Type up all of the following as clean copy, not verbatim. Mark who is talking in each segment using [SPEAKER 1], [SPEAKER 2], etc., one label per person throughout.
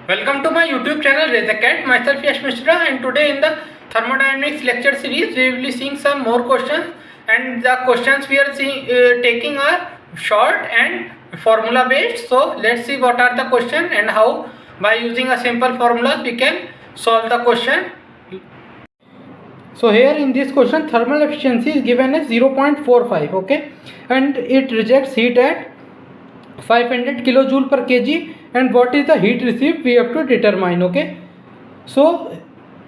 [SPEAKER 1] Welcome to my YouTube channel Raise a Cat. Myself Yash Mishra, and today in the Thermodynamics Lecture series we will be seeing some more questions, and the questions we are taking are short and formula based. So let's see what are the questions and how by using a simple formula we can solve the question. So here in this question thermal efficiency is given as 0.45, okay, and it rejects heat at 500 kilojoule per kg, and what is the heat received we have to determine. Okay, so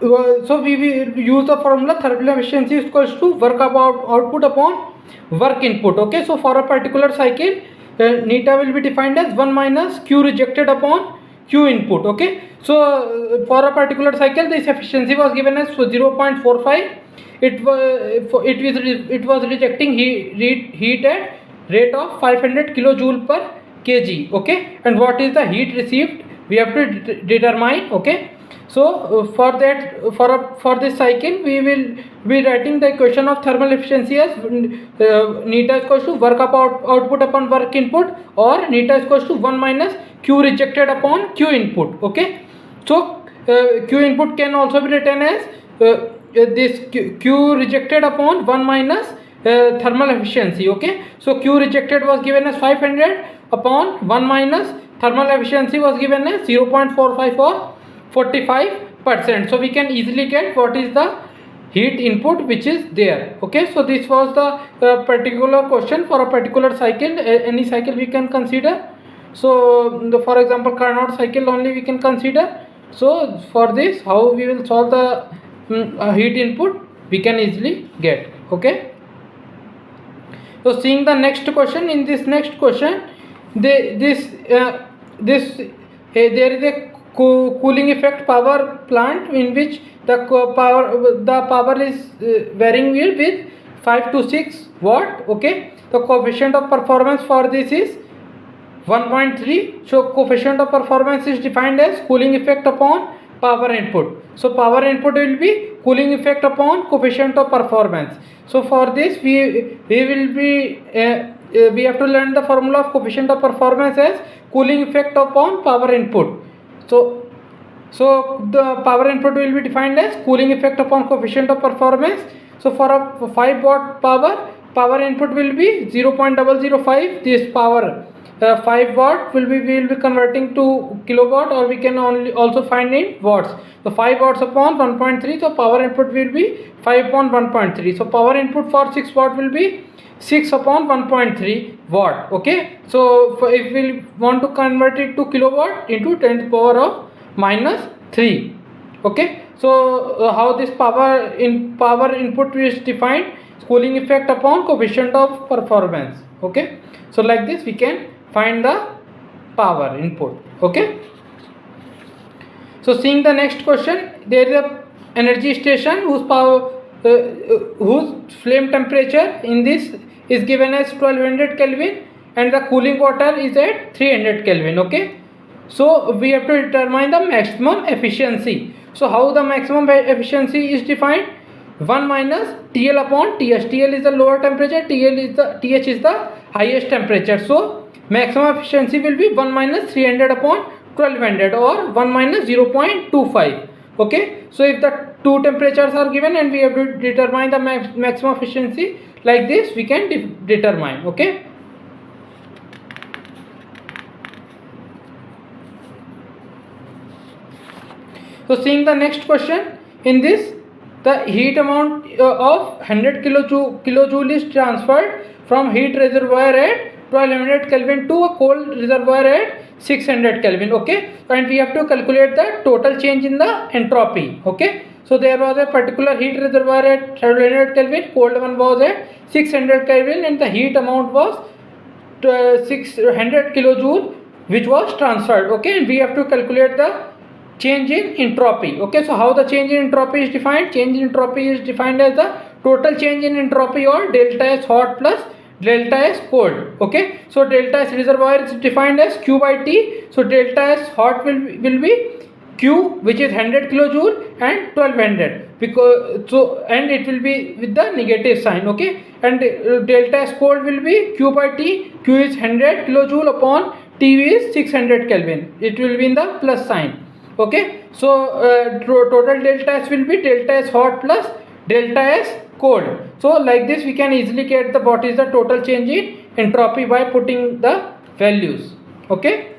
[SPEAKER 1] we will use the formula thermal efficiency is equals to work about output upon work input. Okay, so for a particular cycle neta will be defined as 1 minus q rejected upon q input. Okay, so for a particular cycle this efficiency was given as 0.45. It was rejecting heat at rate of 500 kilojoule per kg. Okay, and what is the heat received we have to determine. Okay, so for this cycle we will be writing the equation of thermal efficiency as neta is equals to work about output upon work input, or neta is equals to 1 minus q rejected upon q input. Okay, so q input can also be written as this q rejected upon 1 minus thermal efficiency. Okay, so q rejected was given as 500 upon 1 minus thermal efficiency was given as 0.45 or 45%. So we can easily get what is the heat input which is there. Okay, so this was the particular question for a particular cycle. Any cycle we can consider. So for example Carnot cycle only we can consider. So for this how we will solve the heat input we can easily get. Okay, so seeing the next question, in this next question there is a cooling effect power plant in which the power is varying with 5 to 6 watt. Okay, the coefficient of performance for this is 1.3. so coefficient of performance is defined as cooling effect upon power input. So power input will be cooling effect upon coefficient of performance. So for this we have to learn the formula of coefficient of performance as cooling effect upon power input. So the power input will be defined as cooling effect upon coefficient of performance. So for a 5 watt power input will be 0.005. this power 5 watt we will be converting to kilowatt, or we can also find in watts. So 5 watts upon 1.3, so power input will be 5 upon 1.3. so power input for 6 watt will be 6 upon 1.3 watt. Okay, so if we want to convert it to kilowatt into 10 to the power of minus 3. Okay, so how this power input is defined, cooling effect upon coefficient of performance. Okay, so like this we can find the power input. Okay, so seeing the next question, there is a energy station whose flame temperature in this is given as 1200 Kelvin and the cooling water is at 300 Kelvin. Okay, so we have to determine the maximum efficiency. So how the maximum efficiency is defined? 1 minus TL upon TH. TL is the lower temperature, TH is the highest temperature. So maximum efficiency will be 1 minus 300 upon 1200, or 1 minus 0.25. Okay, so if the two temperatures are given and we have to determine the maximum efficiency, like this we can determine. Okay, so seeing the next question, in this the heat amount of 100 kilojoule is transferred from heat reservoir at 1200 Kelvin to a cold reservoir at 600 Kelvin. Okay, and we have to calculate the total change in the entropy. Okay, so there was a particular heat reservoir at 1200 Kelvin, cold one was at 600 Kelvin, and the heat amount was 600 kilojoule which was transferred. Okay, and we have to calculate the change in entropy. Okay, so how the change in entropy is defined? Change in entropy is defined as the total change in entropy, or delta S hot plus delta S cold. Okay, so delta S reservoir is defined as Q by T. So delta S hot will be Q, which is 100 kilojoule, and 1200, because so, and it will be with the negative sign. Okay, and delta S cold will be Q by T. Q is 100 kilojoule upon T is 600 Kelvin. It will be in the plus sign. Okay, so total delta S will be delta S hot plus delta S cold. So like this we can easily get the what is the total change in entropy by putting the values. Okay,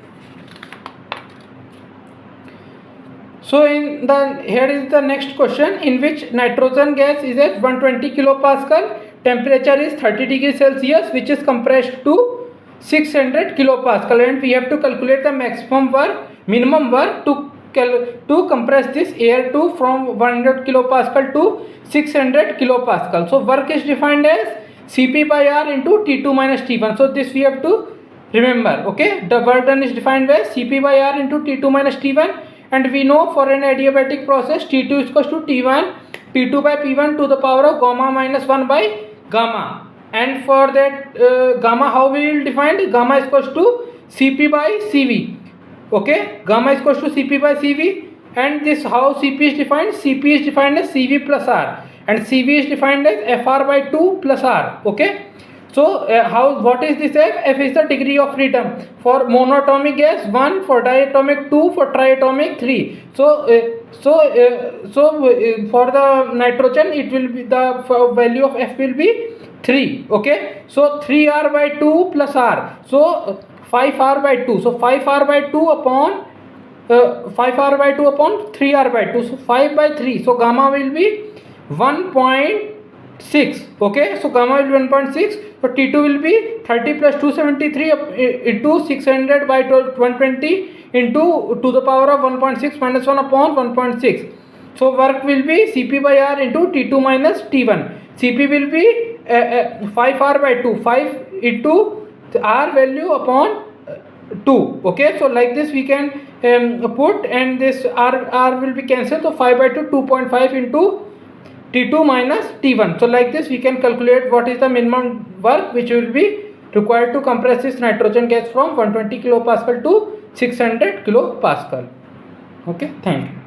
[SPEAKER 1] so in the here is the next question, in which nitrogen gas is at 120 kilopascal, temperature is 30 degrees Celsius, which is compressed to 600 kilopascal, and we have to calculate the maximum work, minimum work to compress this air to from 100 kilopascal to 600 kilopascal. So work is defined as Cp by R into T2 minus T1. So this we have to remember. Okay, the work done is defined as Cp by R into T2 minus T1, and we know for an adiabatic process T2 is equals to T1 P2 by P1 to the power of gamma minus 1 by gamma. And for that gamma, how we will define? Gamma is equals to Cp by Cv. Okay, gamma is equals to Cp by Cv, and this how Cp is defined? Cp is defined as Cv plus R, and Cv is defined as Fr by 2 plus R. Okay, so what is this F? F is the degree of freedom. For monatomic gas 1, for diatomic 2, for triatomic 3. So for the nitrogen it will be the value of F will be 3. Okay, so 3R by 2 plus R, so 5R by 2. So 5R by 2 upon 5R by 2 upon 3R by 2. So 5 by 3. So gamma will be 1.6. Okay, so gamma will be 1.6. So T2 will be 30 plus 273 into 600 by 120 into to the power of 1.6 minus 1 upon 1.6. So work will be Cp by R into T2 minus T1. Cp will be 5R by 2, 5 into the R value upon 2. Okay, so like this we can put, and this R will be cancelled. So 5 by 2, 2.5 into T2 minus T1. So like this we can calculate what is the minimum work which will be required to compress this nitrogen gas from 120 kilopascal to 600 kilopascal. Okay, thank you.